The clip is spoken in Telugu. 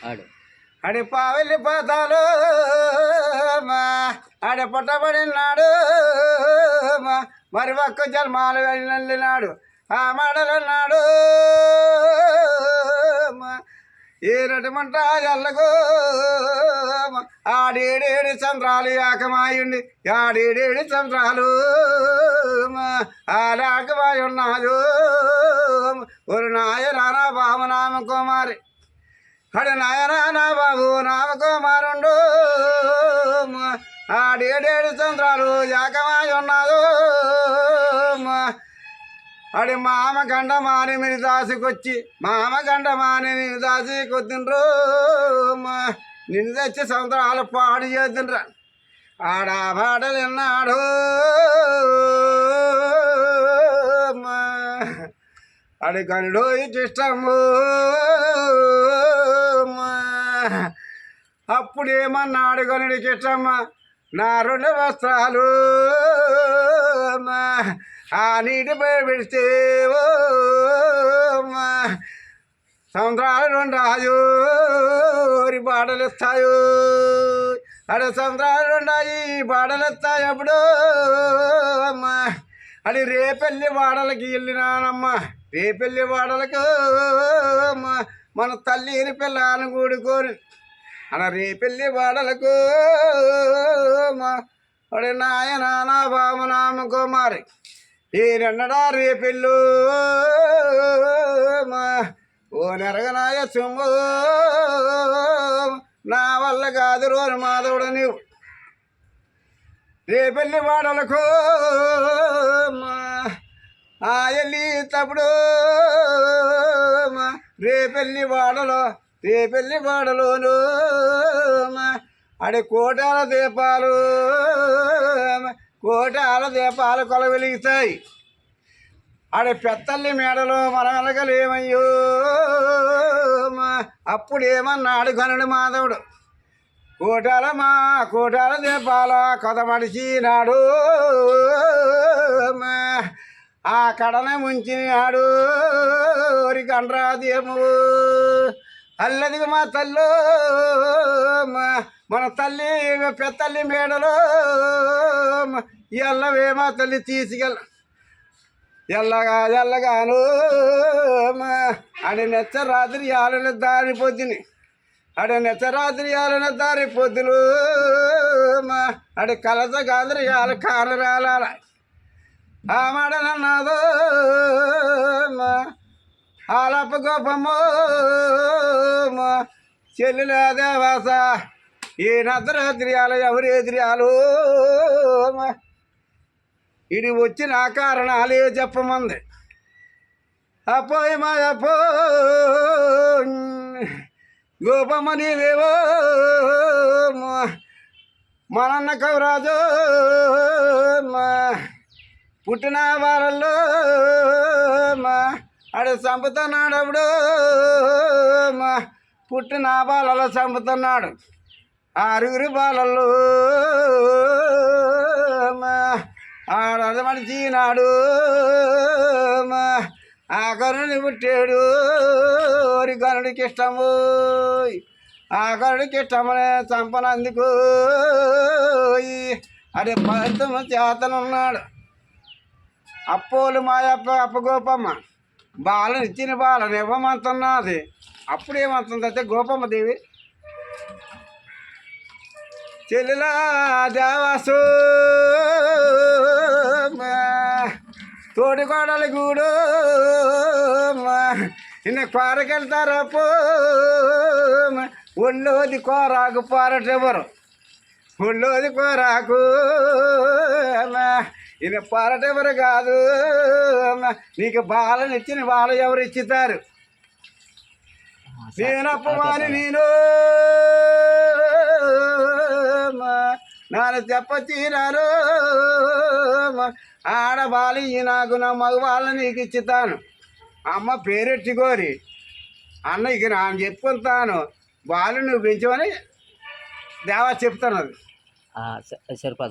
ఆడు అడి పావెల్లి పాతాలు ఆడే పుట్టబడినాడు మరి ఒక్క జన్మాలు వెళ్ళినాడు ఆ మాడలున్నాడు ఏరటమంట ఎల్లకు ఆడేడేడు చంద్రాలు ఏకమాయుండి ఆడేడేడు చంద్రాలు ఆలాకమాయి ఉన్నాడు ఒక నాయనా బాబు నామ కుమారి అడు నాయనా నా బాబు నామ కుమారుండు ఆడేడేడు చంద్రాలు ఏకమాయి ఉన్నాడు అడి మామ గండమాని మీరు దాసికొచ్చి మామ గండమాని నేను దాసికొద్దిండ్రు నిన్ను తెచ్చి సంవత్సరాలు పాడు చేద్దిండ్రా ఆడా పాటలు విన్నాడు అడి కనుడు ఇష్టము అప్పుడేమన్నాడు కనుడికి ఇష్టమ్మ నా 2 వస్త్రాలు ఆ నీటిపై పెడితే సంవత్సరాలు 2 రాజు పాటలు ఇస్తాయో అడే సంవత్సరాలు 2 పాటలు ఇస్తాయి అప్పుడు అది రేపెళ్ళి వాడలకి వెళ్ళినానమ్మ రేపెళ్ళి వాడలకు మన తల్లిని పిల్లని కూడుకోని అలా రేపెళ్ళి వాడలకు అడే నాయన నా బాబు నామ కుమారి ఈరెన్నడా రేపెళ్ళు ఓ నెరగనాయ చుమ్ము నా వల్ల కాదు రోజు మాధవుడు నీవు రేపెళ్ళి వాడలకు ఆ ఎల్లి తప్పుడు రేపెళ్ళి వాడలోను అడి కోటాల దీపాలు కొల వెలుగుతాయి ఆడే పెత్తల్లి మేడలో మన వెలగలేమయ్యో అప్పుడేమన్నాడు గనుడు మాధవుడు కోటాల దీపాల కొత మడిచినాడు ఆ కడనే ముంచినాడు కండ్రా దీపము అల్లదిగా మా తల్లు మన తల్లి పెత్తల్లి మేడలో ఎల్లవే మా తల్లి తీసుకెళ్ళ ఎల్లగాను అడి నెచ్చ రాత్రి ఆలన దారి పొద్దుని దారి పొద్దులు అడి కలస గాంధ్రి ఆల కానరాల ఆ మాడనన్నాదో ఆలప్ప గోపమ్మ చెల్లుల దేవాస ఈ నద్రాద్రియాలు ఎవరు ఎదిరియాలు ఇది వచ్చిన కారణాలే చెప్పమంది అపోయి మా అపో గోపమ్మ నీవేవో మనన్న కవిరాజు పుట్టిన వారల్లో ఆడు చంపుతున్నాడు పుట్టిన బాలలో చంపుతున్నాడు 6 బాలల్లో ఆడది మడిచినాడు ఆ కరుణి పుట్టాడు ఓరి కరుడికి ఇష్టము ఆ కరుడికి ఇష్టమనే చంపనందుకు అదే ఫలితం చేతనున్నాడు అప్పోలు అప్ప గోపమ్మ బాలను ఇచ్చిన బాలను ఇవ్వమంటున్నది అప్పుడేమంటుందంటే గోపమ్మ దేవి చెల్లిలా దేవాసు తోడికోడలి గూడు నిన్న కోరకెళ్తారప్పు ఒళ్ళోది కోరాకు పోరటెవరు ఒళ్ళోది కోరాకు ఈయన పోరటెవరు కాదు నీకు బాలను ఇచ్చిన బాలు ఎవరు ఇచ్చుతారు నేనప్పమాని నేను నాన్న చెప్పచ్చినారు ఆడబాలి నాకు నా మగవాళ్ళని నీకు ఇచ్చుతాను అమ్మ పేరెట్టుకోరి అన్న ఇక నా చెప్పుకుంటాను బాలు నువ్వు పెంచమని దేవా చెప్తాను అది సరిపోదు.